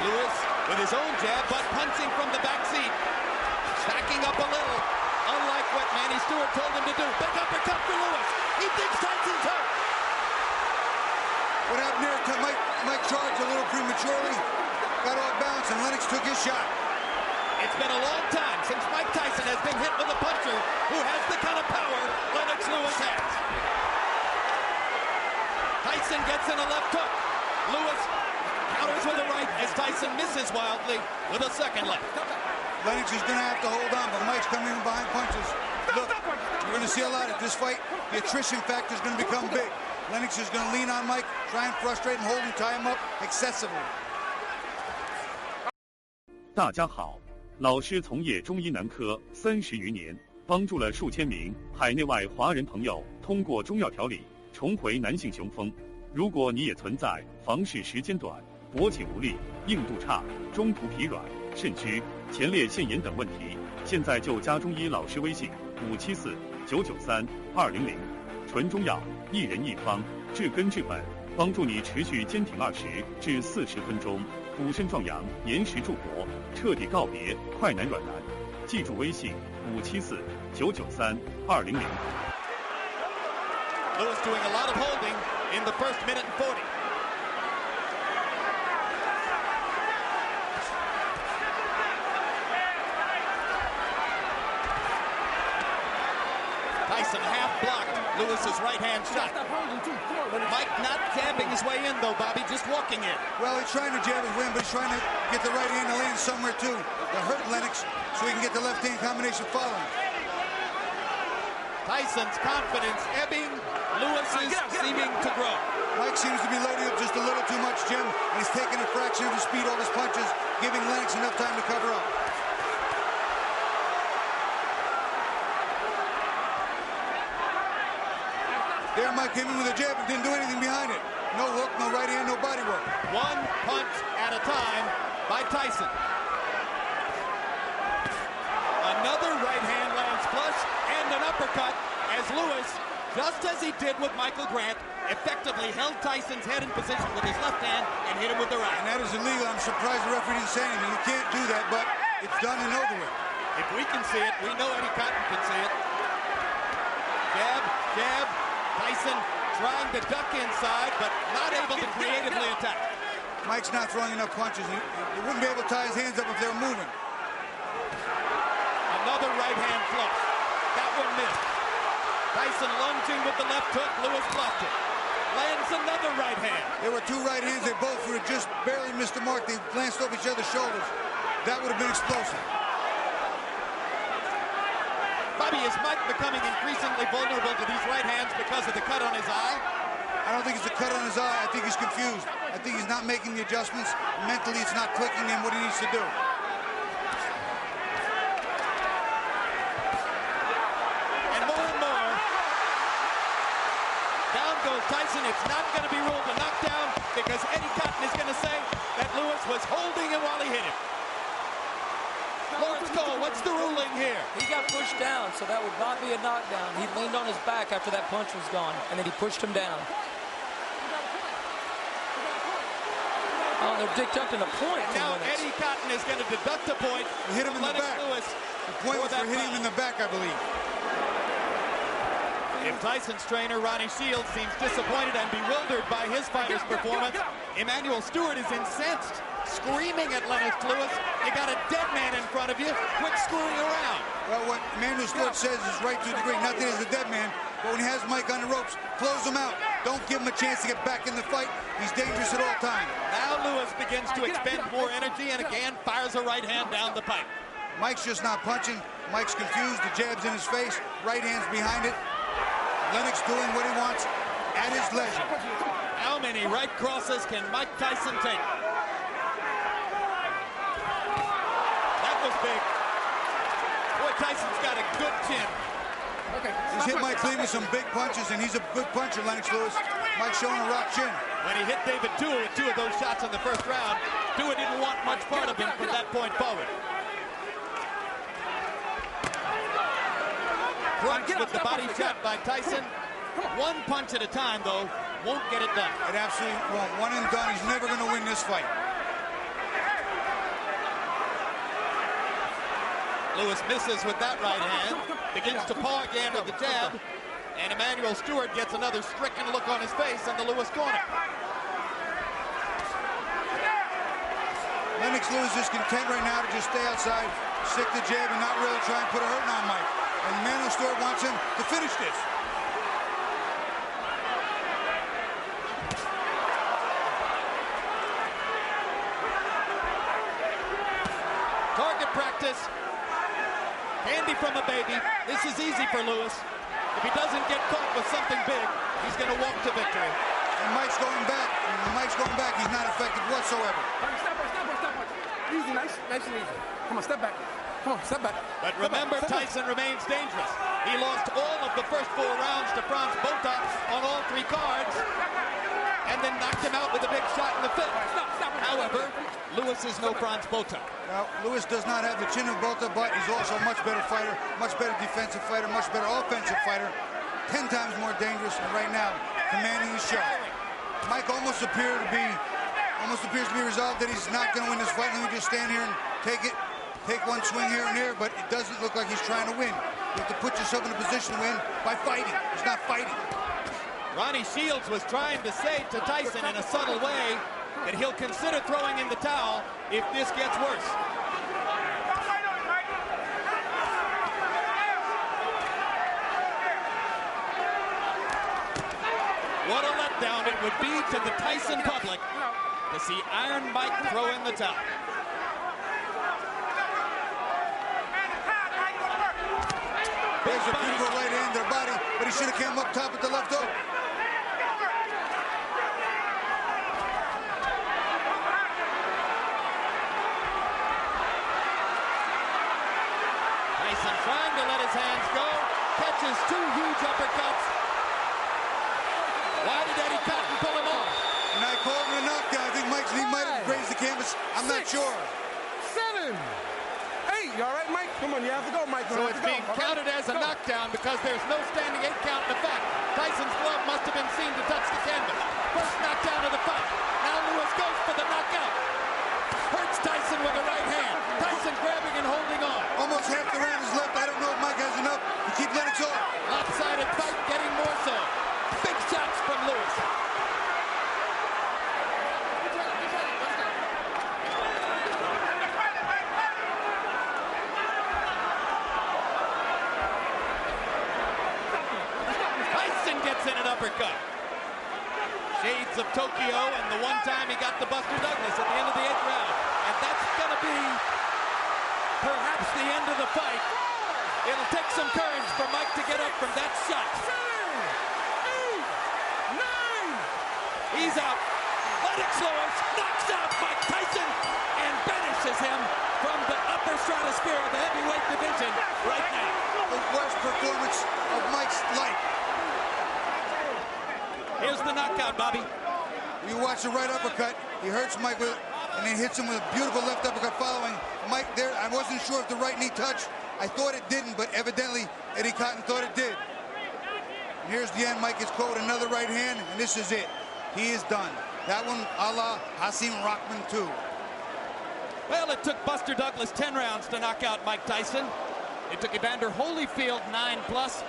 Lewis with his own jab, but punching from the back seat. Backing up a little, unlike what Manny Stewart told him to do. Big uppercut for Lewis. He thinks Tyson's hurt. What happened there? Mike charged a little prematurely, got off balance, and Lennox took his shot. It's been a long time since Mike Tyson has been hit with a puncher who has the kind of power Lennox Lewis has. Tyson gets in a left hook. Lewis counters with a right as Tyson misses wildly with a second left. Lennox is going to have to hold on, but Mike's coming in behind punches. Look, we're going to see a lot of this fight. The attrition factor is going to become big. Lennox is going to lean on Mike, try and frustrate and hold him, tie him up excessively. 大家好，老师从业中医男科30余年，帮助了数千名海内外华人朋友通过中药调理重回男性雄风。如果你也存在房事时间短、勃起无力、硬度差、中途疲软、肾虚、前列腺炎等问题，现在就加中医老师微信574-993-200，纯中药，一人一方，治根治本，帮助你持续坚挺20至40分钟，补肾壮阳，延时助勃，彻底告别快男软男。记住微信574-993-200。Lewis doing a lot of holding in the first minute and 40. Tyson half blocked Lewis's right-hand shot. Mike not jabbing his way in, though, Bobby, just walking in. Well, he's trying to jab his way in, but he's trying to get the right hand to land somewhere, too, to hurt Lennox so he can get the left-hand combination following. Tyson's confidence ebbing, Lewis's seeming to grow. Mike seems to be loading up just a little too much, Jim, and he's taking a fraction of his speed off his punches, giving Lennox enough time to cover up. There, Mike came in with a jab and didn't do anything behind it. No hook, no right hand, no body work. One punch at a time by Tyson. Another right hand lands flush and an uppercut as Lewis, just as he did with Michael Grant, effectively held Tyson's head in position with his left hand and hit him with the right. And that is illegal. I'm surprised the referee didn't say anything. You can't do that, but it's done and over with. If we can see it, we know Eddie Cotton can see it. Jab, jab. Tyson trying to duck inside, but not able to creatively attack. Mike's not throwing enough punches. He wouldn't be able to tie his hands up if they were moving. Another right hand flush. That one missed. Tyson lunging with the left hook. Lewis blocked it. Lands another right hand. There were two right hands. They both would have just barely missed the mark. They glanced off each other's shoulders. That would have been explosive. Bobby, is Mike becoming increasingly vulnerable to these right hands because of the cut on his eye? I don't think it's a cut on his eye. I think he's confused. I think he's not making the adjustments. Mentally, it's not clicking in what he needs to do. And more. Down goes Tyson. It's not going to be ruled a knockdown because Eddie Cotton is going to say that Lewis was holding him while he hit him. Lawrence Cole, what's the ruling here? He got pushed down, so that would not be a knockdown. He leaned on his back after that punch was gone, and then he pushed him down. Oh, they're deducting a point. And now Eddie Cotton is going to deduct a point. He hit him in the back. Lewis the point was for hitting him in the back, I believe. If Tyson's trainer, Ronnie Shields, seems disappointed and bewildered by his fighter's performance, Emmanuel Stewart is incensed, screaming at Lennox Lewis, you got a dead man in front of you, quit screwing around. Well, what Emmanuel Stewart says is right to a degree. Not that he's a dead man, but when he has Mike on the ropes, close him out. Don't give him a chance to get back in the fight. He's dangerous at all times. Now Lewis begins to expend more energy and again fires a right hand down the pipe. Mike's just not punching. Mike's confused. The jab's in his face. Right hand's behind it. Lennox doing what he wants at his leisure. How many right crosses can Mike Tyson take? That was big. Boy, Tyson's got a good chin. He's hit Mike Lee with some big punches, and he's a good puncher, Lennox Lewis. Mike's showing a rock chin. When he hit David Tua with two of those shots in the first round, Tua didn't want much part of him from that point forward. Crunch with the body shot by Tyson. One punch at a time, though, won't get it done. It absolutely won't. One and done. He's never going to win this fight. Lewis misses with that right hand, begins to paw again with the jab, and Emanuel Stewart gets another stricken look on his face in the Lewis corner. Lennox Lewis is content right now to just stay outside, stick the jab, and not really try and put a hurting on Mike. And Emanuel Stewart wants him to finish this. Target practice. Candy from a baby. This is easy for Lewis. If he doesn't get caught with something big, he's going to walk to victory. And Mike's going back. And Mike's going back. He's not effective whatsoever. Step back. Easy, nice and easy. Come on, step back. Come on, step back. But remember, Tyson remains dangerous. He lost all of the first 4 rounds to Franz Botha on all 3 cards, and then knocked him out with a big shot in the 5th. However, Lewis is no Franz Botha. Now, Lewis does not have the chin of Botha, but he's also a much better fighter, much better defensive fighter, much better offensive fighter, 10 times more dangerous, and right now, commanding the show. Mike almost appears to be resolved that he's not going to win this fight. Let me just stand here and take one swing here and there, but it doesn't look like he's trying to win. You have to put yourself in a position to win by fighting. He's not fighting. Ronnie Shields was trying to say to Tyson in a subtle way that he'll consider throwing in the towel if this gets worse. What a letdown it would be to the Tyson public to see Iron Mike throw in the towel. There's a beautiful right hand to the body, but he should have came up top with the left hook. Tyson trying to let his hands go, catches 2 huge uppercuts. Why did Eddie Cotton pull him off? And I called him a knockdown. I think he might have grazed the canvas. I'm not sure. 7, 8. You all right, Mike? Come on, you have to go, Mike. So it's being counted as a knockdown because there's no standing 8 count in effect. Tyson's glove must have been seen to touch the canvas. First knockdown of the fight. Now Lewis goes for the knockout. Hurts Tyson with the right hand. Tyson grabbing and holding on. Almost half the round is left. I don't know if Mike has enough to keep Lennox off. Lopsided fight, getting more so. Big shots from Lewis. Tyson gets in an uppercut. Shades of Tokyo and the one time he got the Buster Douglas at the end of the 8th round. And that's going to be perhaps the end of the fight. It'll take some courage for Mike to get up from that shot. 7, 8, 9. He's out. Lennox Lewis knocks out Mike Tyson and banishes him from the upper stratosphere of the heavyweight division right now. The worst performance of Mike's life. Here's the knockout, Bobby. You watch the right uppercut. He hurts Mike with it, and then hits him with a beautiful left uppercut following. Mike there, I wasn't sure if the right knee touched. I thought it didn't, but evidently Eddie Cotton thought it did. And here's the end. Mike is caught with another right hand, and this is it. He is done. That one a la Hasim Rahman too. Well, it took Buster Douglas 10 rounds to knock out Mike Tyson. It took Evander Holyfield 9+.